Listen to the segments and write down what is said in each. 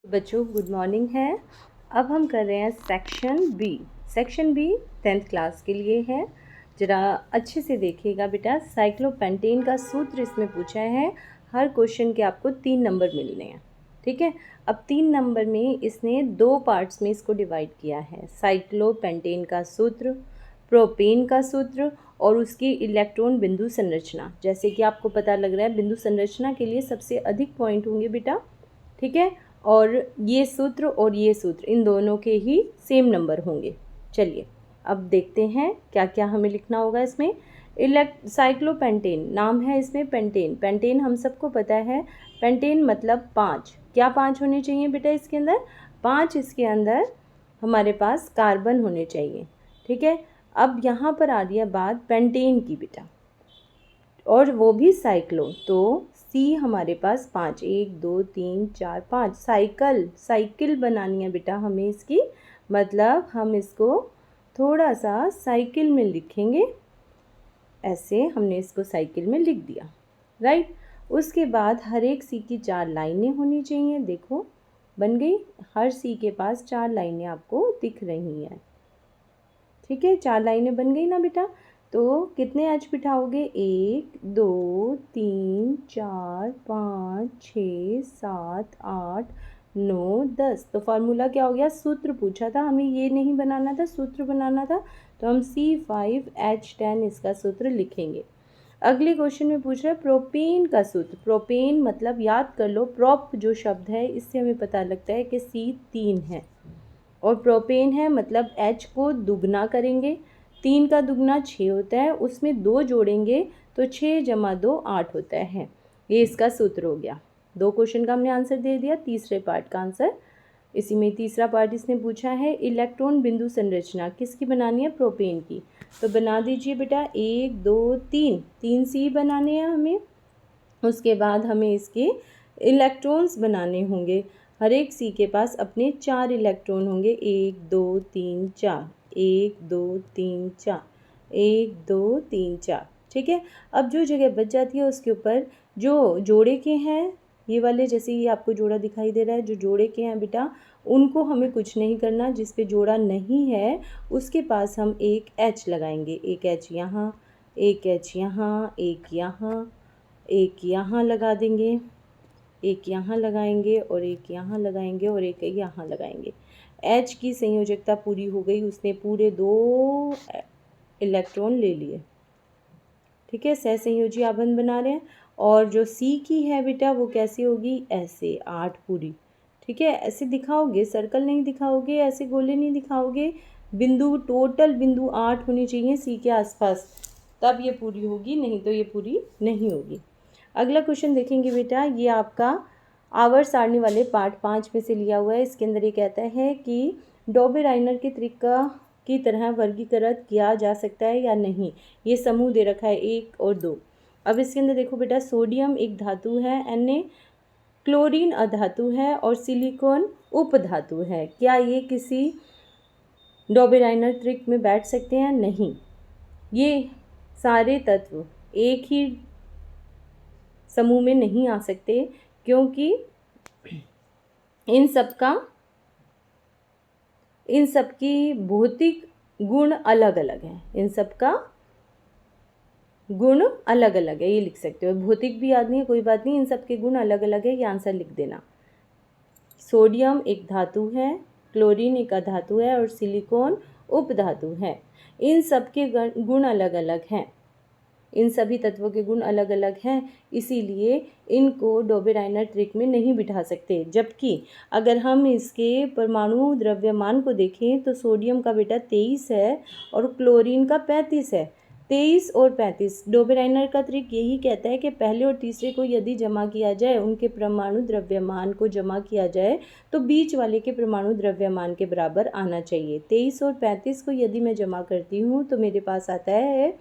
बच्चों good morning है। अब हम कर रहे हैं section B. Section B 10th class के लिए है। ज़रा अच्छे से देखिएगा बेटा। साइक्लोपेंटेन का सूत्र इसमें पूछा है। हर क्वेश्चन के आपको 3 नंबर मिलने हैं, ठीक है। अब 3 नंबर में इसने 2 पार्ट्स में इसको डिवाइड किया है। साइक्लोपेंटेन का सूत्र, प्रोपेन का सूत्र और उसकी इलेक्ट्रॉन बिंदु संरचना। जैसे कि आपको पता लग रहा है बिंदु संरचना के लिए सबसे अधिक पॉइंट होंगे बेटा, ठीक है। और ये सूत्र और ये सूत्र इन दोनों के ही सेम नंबर होंगे। चलिए अब देखते हैं क्या क्या हमें लिखना होगा इसमें। साइक्लोपेंटेन नाम है इसमें पेंटेन। पेंटेन हम सबको पता है, पेंटेन मतलब 5। क्या 5 होने चाहिए बेटा इसके अंदर? 5 इसके अंदर हमारे पास कार्बन होने चाहिए, ठीक है। अब यहाँ पर आ रही है बात पेंटेन की बेटा, और वो भी साइक्लो। तो सी हमारे पास 5, 1 2 3 4 5 साइकिल बनानी है बेटा हमें इसकी। मतलब हम इसको थोड़ा सा साइकिल में लिखेंगे। ऐसे हमने इसको साइकिल में लिख दिया, राइट। उसके बाद हर एक सी की 4 लाइनें होनी चाहिए। देखो बन गई, हर सी के पास 4 लाइनें आपको दिख रही हैं, ठीक है। 4 लाइनें बन गई ना बेटा। तो कितने एच बिठाओगे? 1 2 3 4 5 6 7 8 9 10। तो फार्मूला क्या हो गया? सूत्र पूछा था हमें, ये नहीं बनाना था, सूत्र बनाना था। तो हम C5H10 इसका सूत्र लिखेंगे। अगले क्वेश्चन में पूछ रहा है प्रोपेन का सूत्र। प्रोपेन मतलब याद कर लो, प्रोप जो शब्द है इससे हमें पता लगता है कि C3 है और प्रोपेन है, मतलब H को दुगना करेंगे। 3 का दुगना 6 होता है, उसमें 2 जोड़ेंगे तो 6 + 2 8 होता है। ये इसका सूत्र हो गया। 2 क्वेश्चन का हमने आंसर दे दिया। तीसरे पार्ट का आंसर इसी में, तीसरा पार्ट इसने पूछा है इलेक्ट्रॉन बिंदु संरचना किसकी बनानी है? प्रोपेन की। तो बना दीजिए बेटा, 1 2 3 सी बनाने हैं हमें। उसके बाद हमें इसके इलेक्ट्रॉन्स बनाने होंगे। हर एक सी के पास अपने 4 इलेक्ट्रॉन होंगे। 1 2 3 4, 1 2 3 4, 1 2 3 4, ठीक है। अब जो जगह बच जाती है उसके ऊपर जो जोड़े के हैं, ये वाले, जैसे ये आपको जोड़ा दिखाई दे रहा है, जो जोड़े के हैं बेटा उनको हमें कुछ नहीं करना। जिस पे जोड़ा नहीं है उसके पास हम एक एच लगाएंगे। एक एच यहाँ, एक एच यहाँ, एक यहाँ, एक यहाँ लगा देंगे, एक यहाँ लगाएंगे और एक यहाँ लगाएंगे और एक यहाँ लगाएंगे। H की संयोजकता पूरी हो गई, उसने पूरे 2 इलेक्ट्रॉन ले लिए, ठीक है। सहसंयोजी आबंध बना रहे हैं। और जो C की है बेटा वो कैसी होगी? ऐसे 8 पूरी, ठीक है। ऐसे दिखाओगे, सर्कल नहीं दिखाओगे, ऐसे गोले नहीं दिखाओगे। बिंदु, टोटल बिंदु 8 होनी चाहिए C के आसपास, तब ये पूरी होगी, नहीं तो ये पूरी नहीं होगी। अगला क्वेश्चन देखेंगे बेटा, ये आपका आवर्त सारणी वाले पार्ट 5 में से लिया हुआ है। इसके अंदर ये कहता है कि डॉबे-राइनर के त्रिका की तरह वर्गीकृत किया जा सकता है या नहीं। ये समूह दे रखा है 1 और 2। अब इसके अंदर देखो बेटा, सोडियम एक धातु है, Na, क्लोरीन अधातु है और सिलिकॉन उपधातु है। क्या ये किसी डॉबे-राइनर त्रिक में बैठ सकते हैं? नहीं। ये सारे तत्व एक ही समूह में नहीं आ सकते, क्योंकि इन सबकी भौतिक गुण अलग अलग हैं। इन सबका गुण अलग अलग है, ये लिख सकते हो। भौतिक भी याद नहीं है, कोई बात नहीं, इन सबके गुण अलग अलग है, ये आंसर लिख देना। सोडियम एक धातु है, क्लोरीन एक अधातु है और सिलिकॉन उपधातु है। इन सबके गुण अलग अलग हैं, इन सभी तत्वों के गुण अलग अलग हैं, इसीलिए इनको डॉबे-राइनर त्रिक में नहीं बिठा सकते। जबकि अगर हम इसके परमाणु द्रव्यमान को देखें तो सोडियम का बेटा 23 है और क्लोरीन का 35 है। 23 और 35, डॉबे-राइनर का त्रिक यही कहता है कि पहले और तीसरे को यदि जमा किया जाए, उनके परमाणु द्रव्यमान को जमा किया जाए तो बीच वाले के परमाणु द्रव्यमान के बराबर आना चाहिए। 23 और 35 को यदि मैं जमा करती हूँ तो मेरे पास आता है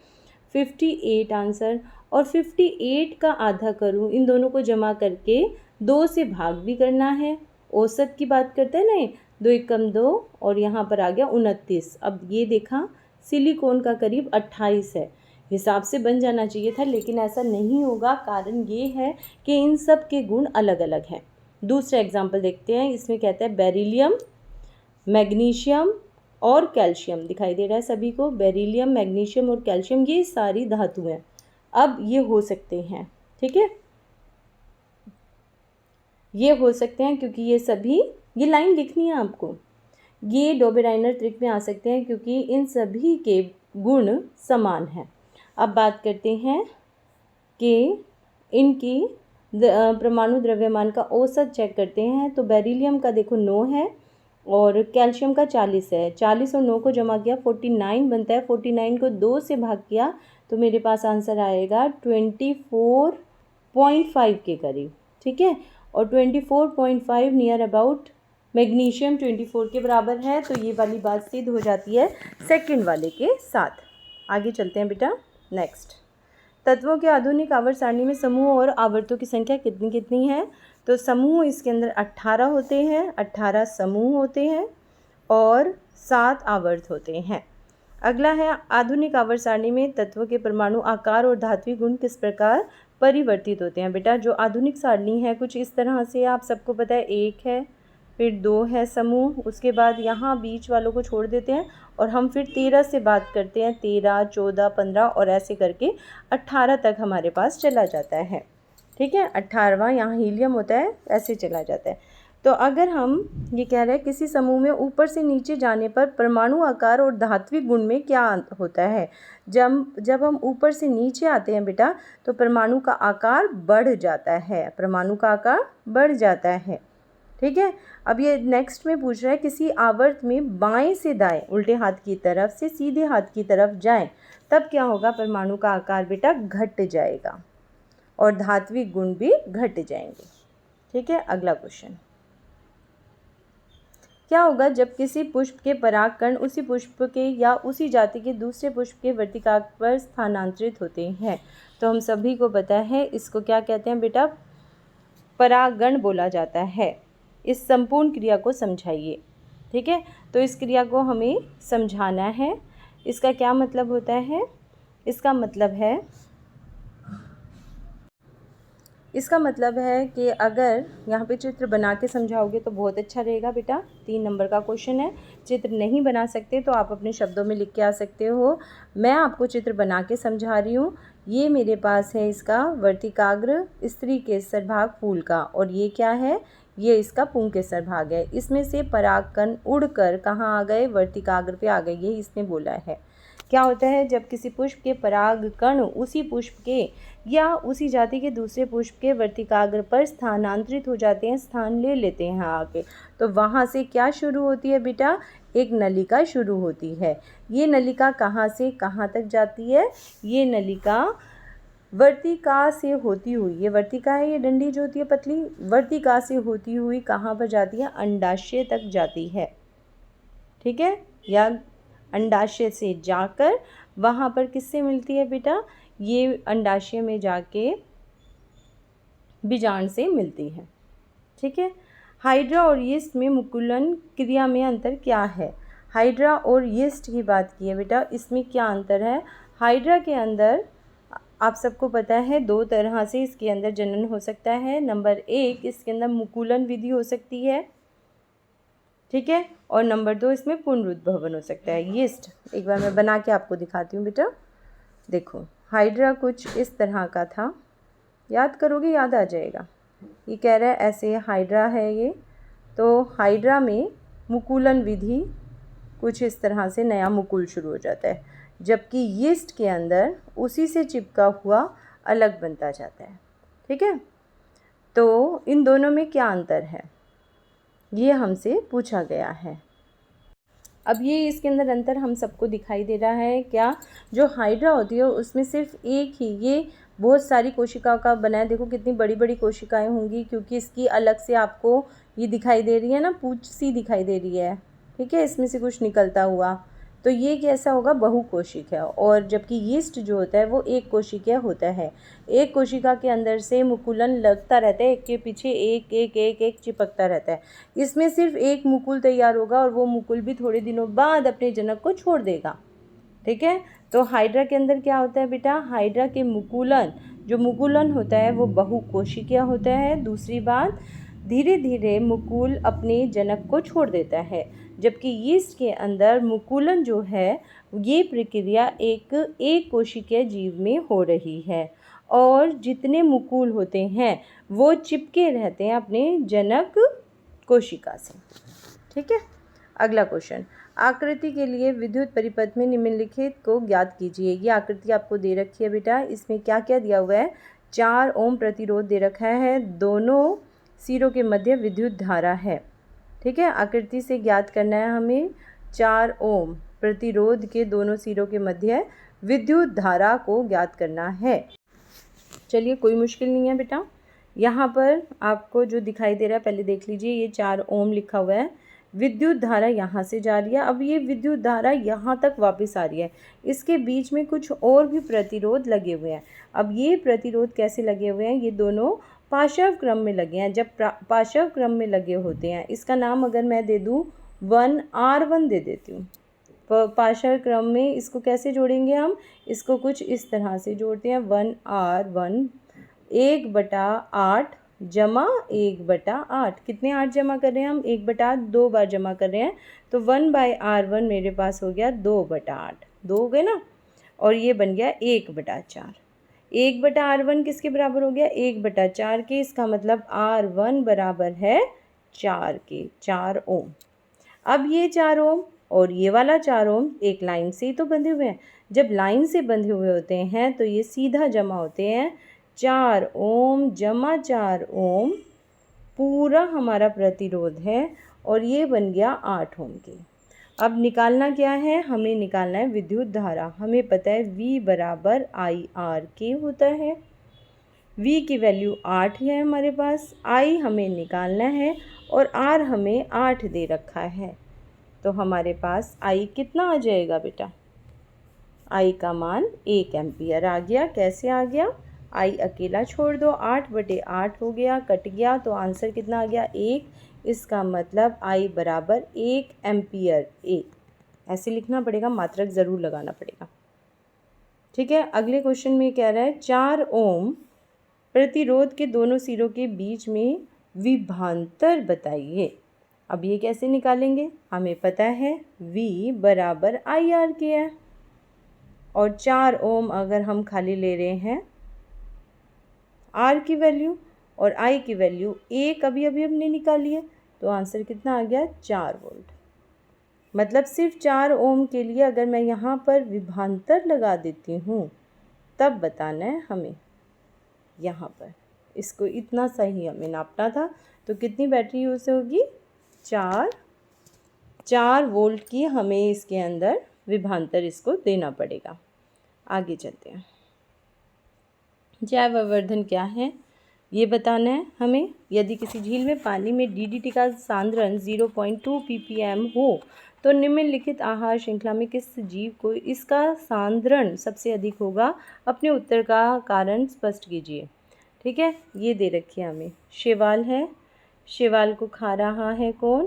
58 आंसर। और 58 का आधा करूँ, इन दोनों को जमा करके 2 से भाग भी करना है। औसत की बात करते हैं ना, 2 एकम 2 और यहाँ पर आ गया 29। अब ये देखा, सिलिकॉन का करीब 28 है। हिसाब से बन जाना चाहिए था, लेकिन ऐसा नहीं होगा। कारण ये है कि इन सब के गुण अलग अलग हैं। दूसरा एग्जाम्पल देखते हैं, इसमें कहता है बेरिलियम, मैग्नीशियम और कैल्शियम, दिखाई दे रहा है सभी को, बेरिलियम, मैग्नीशियम और कैल्शियम ये सारी धातु हैं। अब ये हो सकते हैं, ठीक है, ये हो सकते हैं क्योंकि ये सभी, ये लाइन लिखनी है आपको, ये डॉबेराइनर त्रिक में आ सकते हैं क्योंकि इन सभी के गुण समान हैं। अब बात करते हैं कि इनकी परमाणु द्रव्यमान का औसत चेक करते हैं। तो बेरिलियम का देखो 9 है और कैल्शियम का 40 है। 40 और 9 को जमा किया 49 बनता है। 49 को 2 से भाग किया तो मेरे पास आंसर आएगा 24.5 के करीब, ठीक है। और 24.5 नियर अबाउट मैग्नीशियम 24 के बराबर है। तो ये वाली बात सिद्ध हो जाती है सेकंड वाले के साथ। आगे चलते हैं बेटा। नेक्स्ट, तत्वों के आधुनिक आवर्त सारणी में समूह और आवर्तों की संख्या कितनी कितनी है। तो समूह इसके अंदर 18 होते हैं, 18 समूह होते हैं और 7 आवर्त होते हैं। अगला है, आधुनिक आवर्त सारणी में तत्वों के परमाणु आकार और धात्विक गुण किस प्रकार परिवर्तित होते हैं। बेटा जो आधुनिक सारणी है कुछ इस तरह से, आप सबको पता है 1 है, फिर 2 है समूह, उसके बाद यहाँ बीच वालों को छोड़ देते हैं और हम फिर 13 से बात करते हैं, 13, 14, 15 और ऐसे करके 18 तक हमारे पास चला जाता है, ठीक है। 18वां यहाँ हीलियम होता है, ऐसे चला जाता है। तो अगर हम ये कह रहे हैं किसी समूह में ऊपर से नीचे जाने पर परमाणु आकार और धात्विक गुण में क्या होता है। जब हम ऊपर से नीचे आते हैं बेटा तो परमाणु का आकार बढ़ जाता है, परमाणु का आकार बढ़ जाता है, ठीक है। अब ये नेक्स्ट में पूछ रहा है किसी आवर्त में बाएं से दाएं, उल्टे हाथ की तरफ से सीधे हाथ की तरफ जाएं तब क्या होगा, परमाणु का आकार बेटा घट जाएगा और धात्विक गुण भी घट जाएंगे, ठीक है। अगला क्वेश्चन, क्या होगा जब किसी पुष्प के परागकण उसी पुष्प के या उसी जाति के दूसरे पुष्प के वर्तिकाग्र पर स्थानांतरित होते हैं। तो हम सभी को पता है इसको क्या कहते हैं बेटा, परागण बोला जाता है। इस संपूर्ण क्रिया को समझाइए, ठीक है। तो इस क्रिया को हमें समझाना है। इसका क्या मतलब होता है, इसका मतलब है कि अगर यहाँ पे चित्र बना के समझाओगे तो बहुत अच्छा रहेगा बेटा। 3 नंबर का क्वेश्चन है। चित्र नहीं बना सकते तो आप अपने शब्दों में लिख के आ सकते हो। मैं आपको चित्र बना के समझा रही हूँ। ये मेरे पास है इसका वर्तिकाग्र स्त्री केसर भाग फूल का, और ये क्या है, ये इसका पुंकेसर भाग है। इसमें से परागकण उड़कर कहाँ आ गए, वर्तिकाग्र पे आ गए, ये इसने बोला है। क्या होता है जब किसी पुष्प के परागकण उसी पुष्प के या उसी जाति के दूसरे पुष्प के वर्तिकाग्र पर स्थानांतरित हो जाते हैं, स्थान ले लेते हैं आके, तो वहाँ से क्या शुरू होती है बेटा, एक नलिका शुरू होती है। ये नलिका कहाँ से कहाँ तक जाती है, ये नलिका वर्तिका से होती हुई, ये वर्तिका है, ये डंडी जो होती है पतली, वर्तिका से होती हुई कहाँ पर जाती है, अंडाशय तक जाती है, ठीक है। या अंडाशय से जाकर वहाँ पर किससे मिलती है बेटा, ये अंडाशय में जाके बीजांड से मिलती है, ठीक है। हाइड्रा और यीस्ट में मुकुलन क्रिया में अंतर क्या है। हाइड्रा और यीस्ट की बात की है बेटा, इसमें क्या अंतर है। हाइड्रा के अंदर आप सबको पता है 2 तरह से इसके अंदर जनन हो सकता है। नंबर 1 इसके अंदर मुकुलन विधि हो सकती है, ठीक है, और नंबर 2 इसमें पुनरुद्भवन हो सकता है। यीस्ट एक बार मैं बना के आपको दिखाती हूँ बेटा। देखो हाइड्रा कुछ इस तरह का था, याद करोगे याद आ जाएगा। ये कह रहा है ऐसे हाइड्रा है ये, तो हाइड्रा में मुकुलन विधि कुछ इस तरह से नया मुकुल शुरू हो जाता है, जबकि यीस्ट के अंदर उसी से चिपका हुआ अलग बनता जाता है, ठीक है। तो इन दोनों में क्या अंतर है ये हमसे पूछा गया है। अब ये इसके अंदर अंतर हम सबको दिखाई दे रहा है क्या, जो हाइड्रा होती है उसमें सिर्फ एक ही, ये बहुत सारी कोशिकाओं का बना है। देखो कितनी बड़ी बड़ी कोशिकाएं होंगी, क्योंकि इसकी अलग से आपको ये दिखाई दे रही है ना, पूंछ सी दिखाई दे रही है, ठीक है, इसमें से कुछ निकलता हुआ। तो ये कैसा होगा, बहुकोशिक है। और जबकि यीस्ट जो होता है वो एक कोशिकीय होता है। एक कोशिका के अंदर से मुकुलन लगता रहता है, एक के पीछे एक एक एक एक चिपकता रहता है। इसमें सिर्फ एक मुकुल तैयार होगा और वो मुकुल भी थोड़े दिनों बाद अपने जनक को छोड़ देगा, ठीक है। तो हाइड्रा के अंदर क्या होता है बेटा, हाइड्रा के मुकुलन, जो मुकुलन होता है वो बहुकोशिकीय होता है। दूसरी बात, धीरे धीरे मुकुल अपने जनक को छोड़ देता है, जबकि यीस्ट के अंदर मुकुलन जो है ये प्रक्रिया एक कोशिकीय जीव में हो रही है और जितने मुकुल होते हैं वो चिपके रहते हैं अपने जनक कोशिका से। ठीक है, अगला क्वेश्चन, आकृति के लिए विद्युत परिपथ में निम्नलिखित को ज्ञात कीजिए। ये आकृति आपको दे रखी है बेटा, इसमें क्या क्या दिया हुआ है, 4 ओम प्रतिरोध दे रखा है, दोनों सिरों के मध्य विद्युत धारा है। ठीक है, आकृति से ज्ञात करना है हमें 4 ओम प्रतिरोध के दोनों सिरों के मध्य विद्युत धारा को ज्ञात करना है। चलिए, कोई मुश्किल नहीं है बेटा। यहाँ पर आपको जो दिखाई दे रहा है पहले देख लीजिए, ये 4 ओम लिखा हुआ है, विद्युत धारा यहाँ से जा रही है, अब ये विद्युत धारा यहाँ तक वापस आ रही है, इसके बीच में कुछ और भी प्रतिरोध लगे हुए हैं। अब ये प्रतिरोध कैसे लगे हुए हैं, ये दोनों पाशव क्रम में लगे हैं। जब पाशव क्रम में लगे होते हैं, इसका नाम अगर मैं दे दूँ 1R1 दे देती हूँ। पाशव क्रम में इसको कैसे जोड़ेंगे हम, इसको कुछ इस तरह से जोड़ते हैं, 1R1 1/8 जमा 1/8। कितने 8 जमा कर रहे हैं हम, 1/8 2 बार जमा कर रहे हैं, तो 1/R1 मेरे पास हो गया 2/8, 2 हो गए ना, और ये बन गया 1/4। 1/R1 किसके बराबर हो गया, 1/4 के, इसका मतलब R1 बराबर है 4 के, 4 ओम। अब ये 4 ओम और ये वाला 4 ओम एक लाइन से ही तो बंधे हुए हैं। जब लाइन से बंधे हुए होते हैं तो ये सीधा जमा होते हैं, 4 ओम जमा 4 ओम पूरा हमारा प्रतिरोध है और ये बन गया 8 ओम के। अब निकालना क्या है, हमें निकालना है विद्युत धारा। हमें पता है V बराबर IR होता है, V की वैल्यू 8 है हमारे पास, I हमें निकालना है और R हमें 8 दे रखा है, तो हमारे पास I कितना आ जाएगा बेटा, I का मान 1 एम्पियर आ गया। कैसे आ गया, I अकेला छोड़ दो, 8/8 हो गया, कट गया, तो आंसर कितना आ गया 1। इसका मतलब I बराबर 1 एम्पियर, 1 ऐसे लिखना पड़ेगा, मात्रक ज़रूर लगाना पड़ेगा। ठीक है, अगले क्वेश्चन में कह रहा है 4 ओम प्रतिरोध के दोनों सिरों के बीच में विभवांतर बताइए। अब ये कैसे निकालेंगे, हमें पता है V बराबर IR है और 4 ओम अगर हम खाली ले रहे हैं R की वैल्यू और I की वैल्यू 1 अभी हमने निकाली है, तो आंसर कितना आ गया 4 वोल्ट। मतलब सिर्फ 4 ओम के लिए अगर मैं यहाँ पर विभवांतर लगा देती हूँ तब बताना है हमें, यहाँ पर इसको इतना सही हमें नापना था, तो कितनी बैटरी यूज़ होगी, 4 वोल्ट की हमें इसके अंदर विभवांतर इसको देना पड़ेगा। आगे चलते हैं, जैव आवर्धन क्या है ये बताना है हमें। यदि किसी झील में पानी में DDT का सांद्रण 0.2 ppm हो तो निम्नलिखित आहार श्रृंखला में किस जीव को इसका सांद्रण सबसे अधिक होगा, अपने उत्तर का कारण स्पष्ट कीजिए। ठीक है, ये दे रखी है हमें, शैवाल है, शैवाल को खा रहा है कौन,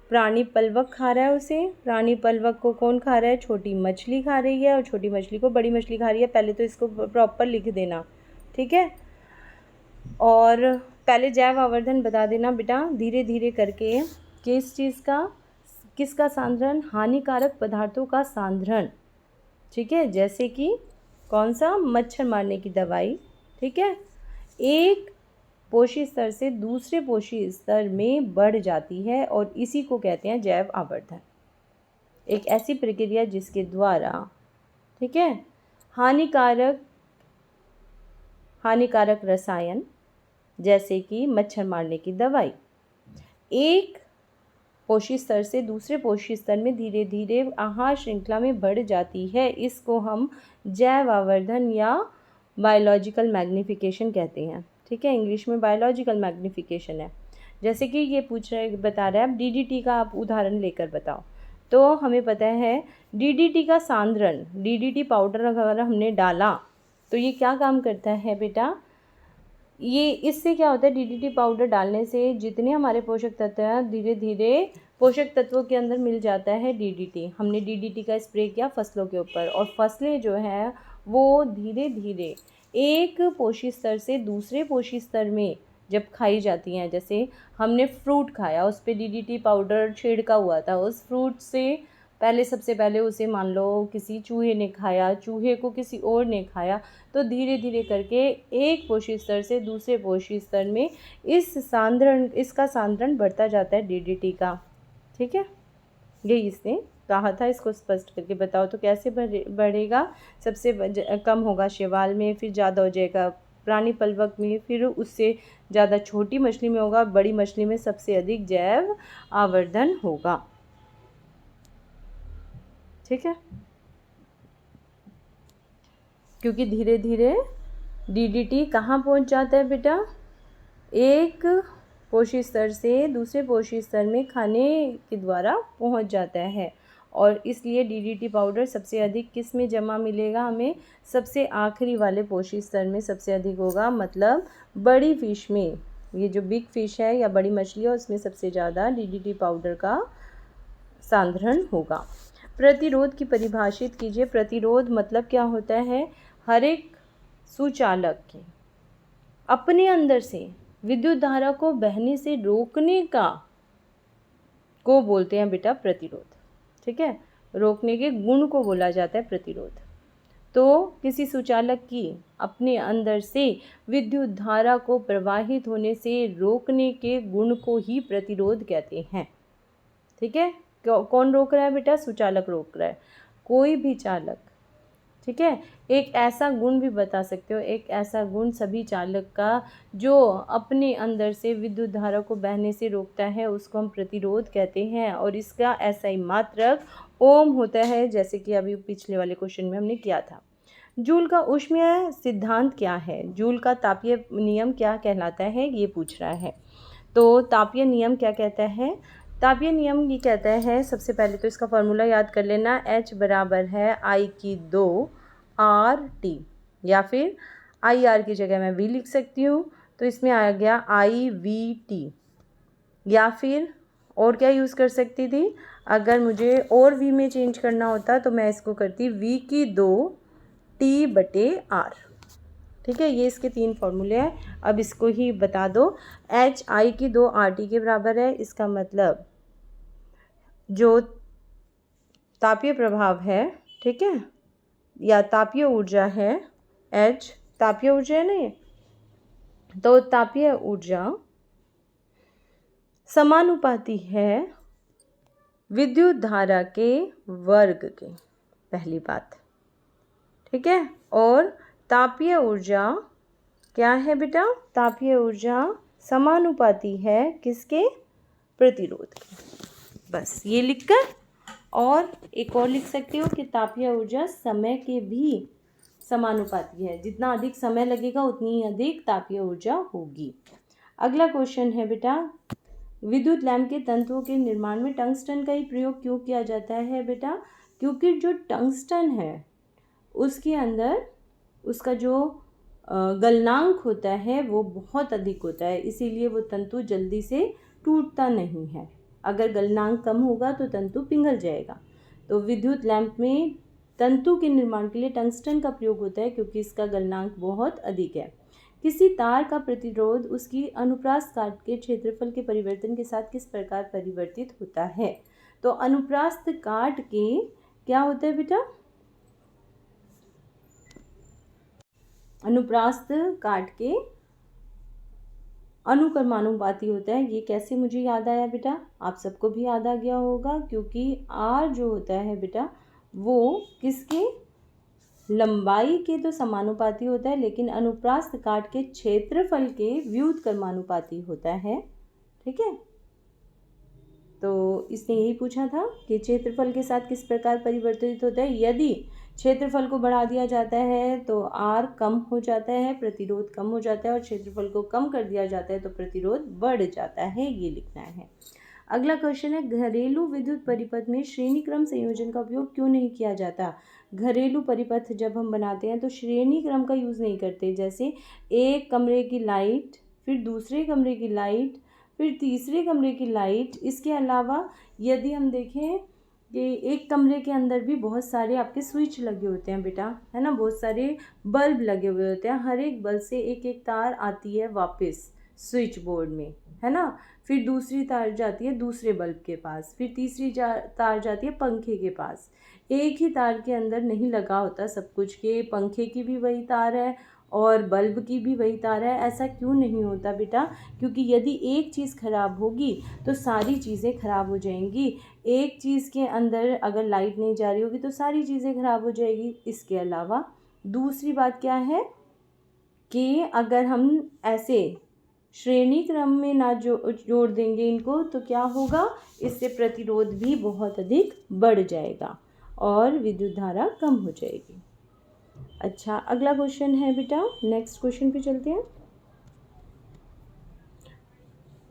प्राणी पलवक खा रहा है उसे, प्राणी पलवक को कौन खा रहा है, छोटी मछली खा रही है और छोटी मछली को बड़ी मछली खा रही है। पहले तो इसको प्रॉपर लिख देना, ठीक है, और पहले जैव आवर्धन बता देना बेटा धीरे धीरे करके, किस चीज़ का, किसका सांद्रण, हानिकारक पदार्थों का सांद्रण। ठीक है, जैसे कि कौन सा, मच्छर मारने की दवाई। ठीक है, एक पोषी स्तर से दूसरे पोषी स्तर में बढ़ जाती है और इसी को कहते हैं जैव आवर्धन। एक ऐसी प्रक्रिया जिसके द्वारा, ठीक है, हानिकारक रसायन जैसे कि मच्छर मारने की दवाई एक पोषी स्तर से दूसरे पोषी स्तर में धीरे धीरे आहार श्रृंखला में बढ़ जाती है, इसको हम जैव आवर्धन या बायोलॉजिकल मैग्नीफिकेशन कहते हैं। ठीक है, इंग्लिश में बायोलॉजिकल मैग्नीफिकेशन है। जैसे कि ये बता रहा है, अब DDT का आप उदाहरण लेकर बताओ। तो हमें पता है DDT का सांद्रण, DDT पाउडर अगर हमने डाला तो ये क्या काम करता है बेटा, ये इससे क्या होता है, DDT पाउडर डालने से जितने हमारे पोषक तत्व हैं धीरे धीरे पोषक तत्वों के अंदर मिल जाता है DDT। हमने DDT का स्प्रे किया फसलों के ऊपर और फसलें जो हैं वो धीरे धीरे एक पोषी स्तर से दूसरे पोषी स्तर में जब खाई जाती हैं, जैसे हमने फ्रूट खाया, उस पे डीडीटी पाउडर छिड़का हुआ था, उस फ्रूट से सबसे पहले उसे मान लो किसी चूहे ने खाया, चूहे को किसी और ने खाया, तो धीरे धीरे करके एक पोषक स्तर से दूसरे पोषक स्तर में इसका सांद्रण बढ़ता जाता है डीडीटी का। ठीक है, यही इसने कहा था। इसको स्पष्ट करके बताओ तो कैसे बढ़ेगा। सबसे कम होगा शैवाल में, फिर ज़्यादा हो जाएगा प्राणी पलवक में, फिर उससे ज़्यादा छोटी मछली में होगा, बड़ी मछली में सबसे अधिक जैव आवर्धन होगा। ठीक है, क्योंकि धीरे धीरे डीडीटी कहाँ पहुँच जाता है बेटा, एक पोषक स्तर से दूसरे पोषक स्तर में खाने के द्वारा पहुँच जाता है। और इसलिए डीडीटी पाउडर सबसे अधिक किस में जमा मिलेगा हमें, सबसे आखिरी वाले पोषक स्तर में सबसे अधिक होगा, मतलब बड़ी फिश में। ये जो बिग फिश है या बड़ी मछली है उसमें सबसे ज़्यादा डीडीटी पाउडर का सांद्रण होगा। प्रतिरोध की परिभाषित कीजिए। प्रतिरोध मतलब क्या होता है, हर एक सुचालक के अपने अंदर से विद्युत धारा को बहने से रोकने को बोलते हैं बेटा प्रतिरोध। ठीक है, रोकने के गुण को बोला जाता है प्रतिरोध। तो किसी सुचालक की अपने अंदर से विद्युत धारा को प्रवाहित होने से रोकने के गुण को ही प्रतिरोध कहते हैं। ठीक है, कौन रोक रहा है बेटा, सुचालक रोक रहा है, कोई भी चालक। ठीक है, एक ऐसा गुण भी बता सकते हो, एक ऐसा गुण सभी चालक का जो अपने अंदर से विद्युत धारा को बहने से रोकता है, उसको हम प्रतिरोध कहते हैं। और इसका ऐसा ही मात्रक ओम होता है, जैसे कि अभी पिछले वाले क्वेश्चन में हमने किया था। जूल का ऊष्मीय सिद्धांत क्या है, जूल का तापीय नियम क्या कहलाता है, ये पूछ रहा है। तो तापीय नियम क्या कहता है, तापीय नियम ये कहता है, सबसे पहले तो इसका फॉर्मूला याद कर लेना, H बराबर है I/2 RT, या फिर IR की जगह मैं V लिख सकती हूँ, तो इसमें आ गया IVT। या फिर और क्या यूज़ कर सकती थी, अगर मुझे और V में चेंज करना होता तो मैं इसको करती V/2 T/R। ठीक है, ये इसके 3 फॉर्मूले हैं। अब इसको ही बता दो, HI/2 RT के बराबर है। इसका मतलब जो तापीय प्रभाव है, ठीक है, या तापीय ऊर्जा है, H तापीय ऊर्जा है ना ये, तो तापीय ऊर्जा समानुपाती है विद्युत धारा के वर्ग के, पहली बात। ठीक है, और तापीय ऊर्जा क्या है बेटा, तापीय ऊर्जा समानुपाती है किसके, प्रतिरोध के। बस ये लिखकर, और एक और लिख सकते हो कि तापीय ऊर्जा समय के भी समानुपाती है, जितना अधिक समय लगेगा उतनी अधिक तापीय ऊर्जा होगी। अगला क्वेश्चन है बेटा, विद्युत लैंप के तंतुओं के निर्माण में टंगस्टन का ही प्रयोग क्यों किया जाता है बेटा, क्योंकि जो टंगस्टन है उसके अंदर उसका जो गलनांक होता है वो बहुत अधिक होता है, इसीलिए वो तंतु जल्दी से टूटता नहीं है। अगर गलनांक कम होगा तो तंतु पिघल जाएगा। तो विद्युत लैंप में तंतु के निर्माण के लिए टंगस्टन का प्रयोग होता है, क्योंकि इसका गलनांक बहुत अधिक है। किसी तार का प्रतिरोध उसकी अनुप्रास्थ काट के क्षेत्रफल के परिवर्तन के साथ किस प्रकार परिवर्तित होता है। तो अनुप्रास्थ काट के क्या होता है बेटा, अनुप्रास्थ काट के अनुक्रमानुपाती होता है। ये कैसे मुझे याद आया बेटा, आप सबको भी याद आ गया होगा, क्योंकि R जो होता है बेटा वो किसके, लंबाई के तो समानुपाती होता है, लेकिन अनुप्रास्थ काट के क्षेत्रफल के व्युत्क्रमानुपाती होता है। ठीक है, तो इसने यही पूछा था कि क्षेत्रफल के साथ किस प्रकार परिवर्तित होता है। यदि क्षेत्रफल को बढ़ा दिया जाता है तो R कम हो जाता है, प्रतिरोध कम हो जाता है, और क्षेत्रफल को कम कर दिया जाता है तो प्रतिरोध बढ़ जाता है, ये लिखना है। अगला क्वेश्चन है, घरेलू विद्युत परिपथ में श्रेणी क्रम संयोजन का उपयोग क्यों नहीं किया जाता। घरेलू परिपथ जब हम बनाते हैं तो श्रेणी क्रम का यूज़ नहीं करते, जैसे एक कमरे की लाइट, फिर दूसरे कमरे की लाइट, फिर तीसरे कमरे की लाइट। इसके अलावा यदि हम देखें कि एक कमरे के अंदर भी बहुत सारे आपके स्विच लगे होते हैं बेटा, है ना, बहुत सारे बल्ब लगे हुए होते हैं, हर एक बल्ब से एक एक तार आती है वापस, स्विच बोर्ड में, है ना। फिर दूसरी तार जाती है दूसरे बल्ब के पास, फिर तीसरी तार जाती है पंखे के पास। एक ही तार के अंदर नहीं लगा होता सब कुछ, के पंखे की भी वही तार है और बल्ब की भी वही तार है। ऐसा क्यों नहीं होता बेटा? क्योंकि यदि एक चीज़ ख़राब होगी तो सारी चीज़ें ख़राब हो जाएंगी। एक चीज़ के अंदर अगर लाइट नहीं जा रही होगी तो सारी चीज़ें ख़राब हो जाएगी। इसके अलावा दूसरी बात क्या है कि अगर हम ऐसे श्रेणी क्रम में ना जोड़ देंगे इनको तो क्या होगा, इससे प्रतिरोध भी बहुत अधिक बढ़ जाएगा और विद्युत धारा कम हो जाएगी। अच्छा, अगला क्वेश्चन है बेटा, नेक्स्ट क्वेश्चन पे चलते हैं।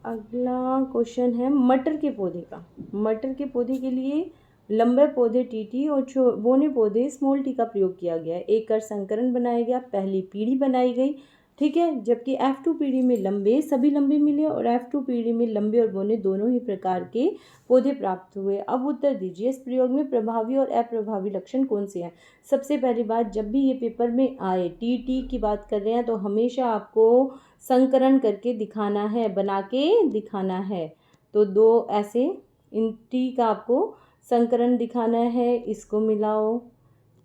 अगला क्वेश्चन है मटर के पौधे का। मटर के पौधे के लिए लंबे पौधे टीटी और बोने पौधे स्मॉल टी का प्रयोग किया गया है। एक कर संकरण बनाया गया, पहली पीढ़ी बनाई गई, ठीक है। जबकि F2 पीढ़ी में लंबे सभी लंबे मिले और F2 पीढ़ी में लंबे और बोने दोनों ही प्रकार के पौधे प्राप्त हुए। अब उत्तर दीजिए, इस प्रयोग में प्रभावी और अप्रभावी लक्षण कौन से हैं। सबसे पहली बात, जब भी ये पेपर में आए टी की बात कर रहे हैं तो हमेशा आपको संकरण करके दिखाना है, बना के दिखाना है। तो दो ऐसे इन टी का आपको संकरण दिखाना है, इसको मिलाओ,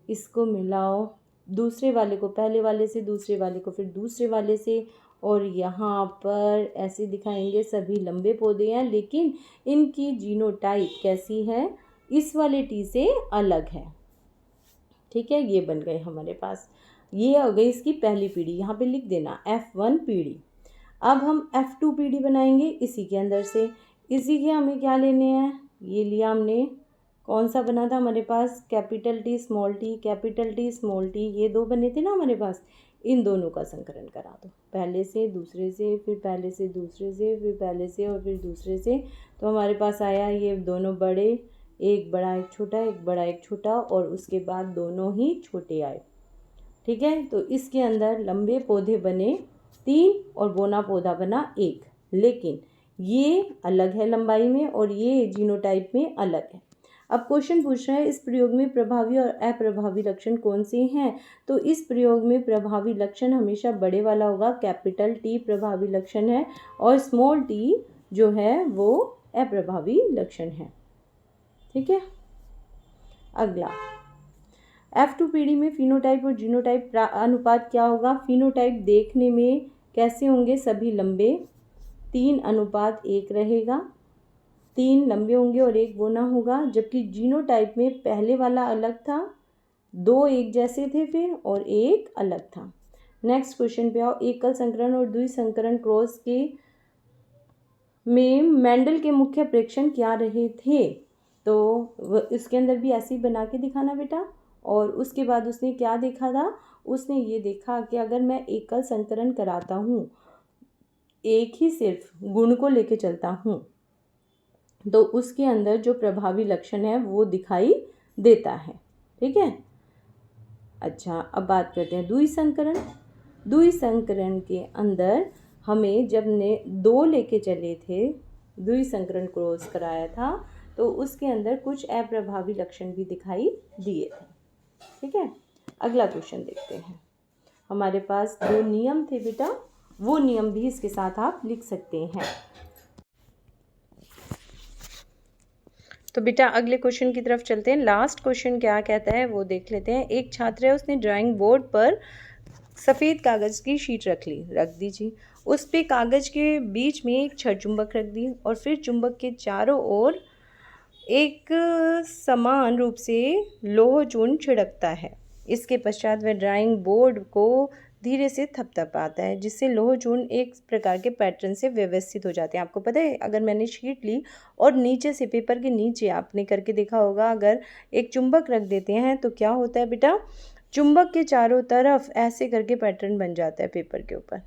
इसको मिलाओ, दूसरे वाले को पहले वाले से, दूसरे वाले को फिर दूसरे वाले से, और यहाँ पर ऐसे दिखाएंगे सभी लंबे पौधे हैं लेकिन इनकी जीनोटाइप कैसी है, इस वाले टी से अलग है, ठीक है। ये बन गए हमारे पास, ये हो गई इसकी पहली पीढ़ी, यहाँ पे लिख देना F1 पीढ़ी। अब हम F2 पीढ़ी बनाएंगे इसी के अंदर से। इसी के हमें क्या लेने हैं, ये लिया हमने, कौन सा बना था हमारे पास, capital T small T, capital T small T, ये दो बने थे ना हमारे पास। इन दोनों का संकलन करा दो, पहले से दूसरे से, फिर पहले से दूसरे से, फिर पहले से और फिर दूसरे से। तो हमारे पास आया ये दोनों बड़े, एक बड़ा एक छोटा, एक बड़ा एक छोटा, और उसके बाद दोनों ही छोटे आए, ठीक है। तो इसके अंदर लंबे पौधे बने 3 और बोना पौधा बना 1, लेकिन ये अलग है लंबाई में और ये जीनोटाइप में अलग है। अब क्वेश्चन पूछ रहा है इस प्रयोग में प्रभावी और अप्रभावी लक्षण कौन से हैं। तो इस प्रयोग में प्रभावी लक्षण हमेशा बड़े वाला होगा, कैपिटल टी प्रभावी लक्षण है और स्मॉल टी जो है वो अप्रभावी लक्षण है, ठीक है। अगला, F2 पीढ़ी में फिनोटाइप और जीनोटाइप अनुपात क्या होगा। फिनोटाइप देखने में कैसे होंगे, सभी लंबे, 3:1 रहेगा, 3 लंबे होंगे और 1 बोना होगा। जबकि जीनोटाइप में पहले वाला अलग था, 2 एक जैसे थे फिर और 1 अलग था। नेक्स्ट क्वेश्चन पे आओ, एकल संकरण और द्विसंकरण क्रॉस के में मेंडल के मुख्य प्रेक्षण क्या रहे थे। तो इसके अंदर भी ऐसे ही बना के दिखाना बेटा। और उसके बाद उसने क्या देखा था, उसने ये देखा कि अगर मैं एकल संकरण कराता हूँ, एक ही सिर्फ गुण को लेके चलता हूँ, तो उसके अंदर जो प्रभावी लक्षण है वो दिखाई देता है, ठीक है। अच्छा, अब बात करते हैं द्विसंकरण। द्विसंकरण के अंदर हमें जब ने 2 लेके चले थे, द्विसंकरण क्रॉस कराया था, तो उसके अंदर कुछ अप्रभावी लक्षण भी दिखाई दिए थे, ठीक है। अगला क्वेश्चन देखते हैं। हमारे पास 2 नियम थे बेटा, वो नियम भी इसके साथ आप लिख सकते हैं। तो बेटा अगले क्वेश्चन की तरफ चलते हैं। लास्ट क्वेश्चन क्या कहता है वो देख लेते हैं। एक छात्र है, उसने ड्राइंग बोर्ड पर सफ़ेद कागज़ की शीट रख दीजिए। उस पे कागज़ के बीच में एक छड़ चुंबक रख दी और फिर चुंबक के चारों ओर एक समान रूप से लोह चूर्ण छिड़कता है। इसके पश्चात वह ड्राइंग बोर्ड को धीरे से थपथपाता है, जिससे लोह चूर्ण एक प्रकार के पैटर्न से व्यवस्थित हो जाते हैं। आपको पता है, अगर मैंने शीट ली और नीचे से, पेपर के नीचे आपने करके देखा होगा, अगर एक चुंबक रख देते हैं तो क्या होता है बेटा, चुंबक के चारों तरफ ऐसे करके पैटर्न बन जाता है पेपर के ऊपर,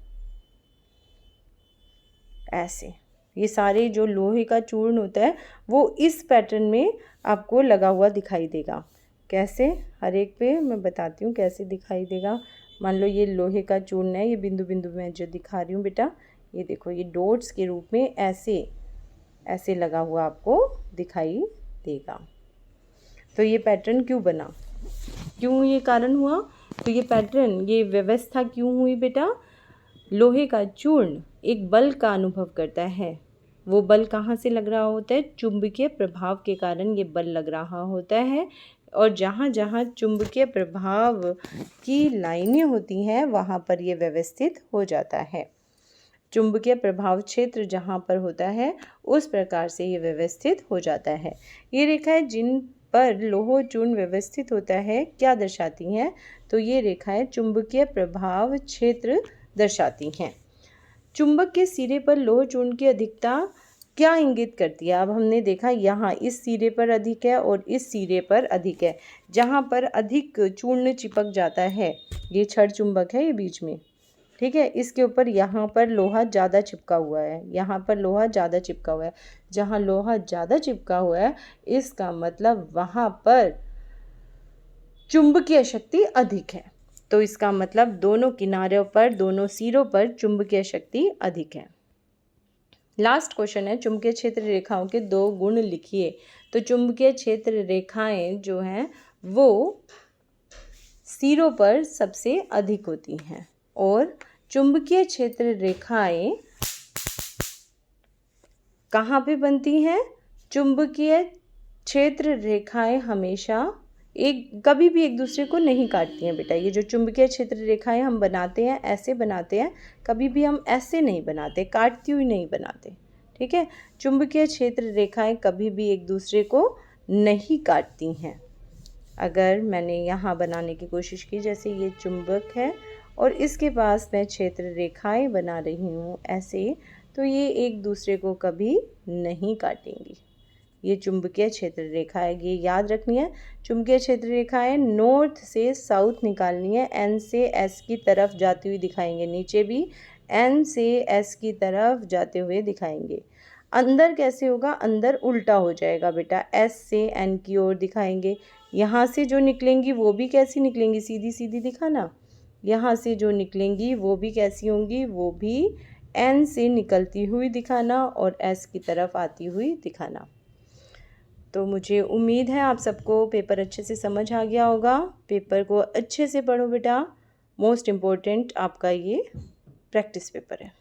ऐसे। ये सारे जो लोहे का चूर्ण होता है वो इस पैटर्न में आपको लगा हुआ दिखाई देगा। कैसे, हर एक पे मैं बताती हूँ कैसे दिखाई देगा। मान लो ये लोहे का चूर्ण है, ये बिंदु बिंदु में जो दिखा रही हूँ बेटा, ये देखो, ये डॉट्स के रूप में ऐसे ऐसे लगा हुआ आपको दिखाई देगा। तो ये पैटर्न क्यों बना, क्यों ये कारण हुआ, तो ये पैटर्न, ये व्यवस्था क्यों हुई बेटा, लोहे का चूर्ण एक बल का अनुभव करता है, वो बल कहाँ से लग रहा होता है? चुंबकीय प्रभाव के कारण ये बल लग रहा होता है। और जहाँ जहाँ चुंबकीय प्रभाव की लाइनें होती हैं वहाँ पर ये व्यवस्थित हो जाता है। चुंबकीय प्रभाव क्षेत्र जहाँ पर होता है उस प्रकार से ये व्यवस्थित हो जाता है। ये रेखाएं जिन पर लौह चूर्ण व्यवस्थित होता है क्या दर्शाती हैं? तो ये रेखाएं चुंबकीय प्रभाव क्षेत्र दर्शाती हैं। चुंबक के सिरे पर लौह चूर्ण की अधिकता क्या इंगित करती है? अब हमने देखा यहाँ इस सिरे पर अधिक है और इस सिरे पर अधिक है। जहाँ पर अधिक चूर्ण चिपक जाता है, ये छड़ चुंबक है ये बीच में, ठीक है, इसके ऊपर यहाँ पर लोहा ज़्यादा चिपका हुआ है, यहाँ पर लोहा ज़्यादा चिपका हुआ है। जहाँ लोहा ज़्यादा चिपका हुआ है इसका मतलब वहाँ पर चुंबकीय शक्ति अधिक है। तो इसका मतलब दोनों किनारों पर, दोनों सिरों पर चुंबकीय शक्ति अधिक है। लास्ट क्वेश्चन है, चुंबकीय क्षेत्र रेखाओं के 2 गुण लिखिए। तो चुंबकीय क्षेत्र रेखाएं जो हैं वो सिरों पर सबसे अधिक होती हैं और चुंबकीय क्षेत्र रेखाएं कहाँ पे बनती हैं? चुंबकीय क्षेत्र रेखाएं हमेशा कभी भी एक दूसरे को नहीं काटती हैं बेटा। ये जो चुंबकीय क्षेत्र रेखाएं हम बनाते हैं ऐसे बनाते हैं, कभी भी हम ऐसे नहीं बनाते, काटती हुई नहीं बनाते, ठीक है। चुंबकीय क्षेत्र रेखाएं कभी भी एक दूसरे को नहीं काटती हैं। अगर मैंने यहाँ बनाने की कोशिश की, जैसे ये चुंबक है और इसके पास मैं क्षेत्र रेखाएं बना रही हूँ ऐसे, तो ये एक दूसरे को कभी नहीं काटेंगी। ये चुंबकीय क्षेत्र रेखा है, ये याद रखनी है। चुंबकीय क्षेत्र रेखाएं नॉर्थ से साउथ निकालनी है, एन से एस की तरफ जाती हुई दिखाएंगे, नीचे भी एन से एस की तरफ जाते हुए दिखाएंगे। अंदर कैसे होगा? अंदर उल्टा हो जाएगा बेटा, एस से एन की ओर दिखाएंगे। यहाँ से जो निकलेंगी वो भी कैसी निकलेंगी? सीधी सीधी दिखाना। यहाँ से जो निकलेंगी वो भी कैसी होंगी? वो भी एन से निकलती हुई दिखाना और एस की तरफ आती हुई दिखाना। तो मुझे उम्मीद है आप सबको पेपर अच्छे से समझ आ गया होगा। पेपर को अच्छे से पढ़ो बेटा, मोस्ट इम्पोर्टेंट आपका ये प्रैक्टिस पेपर है।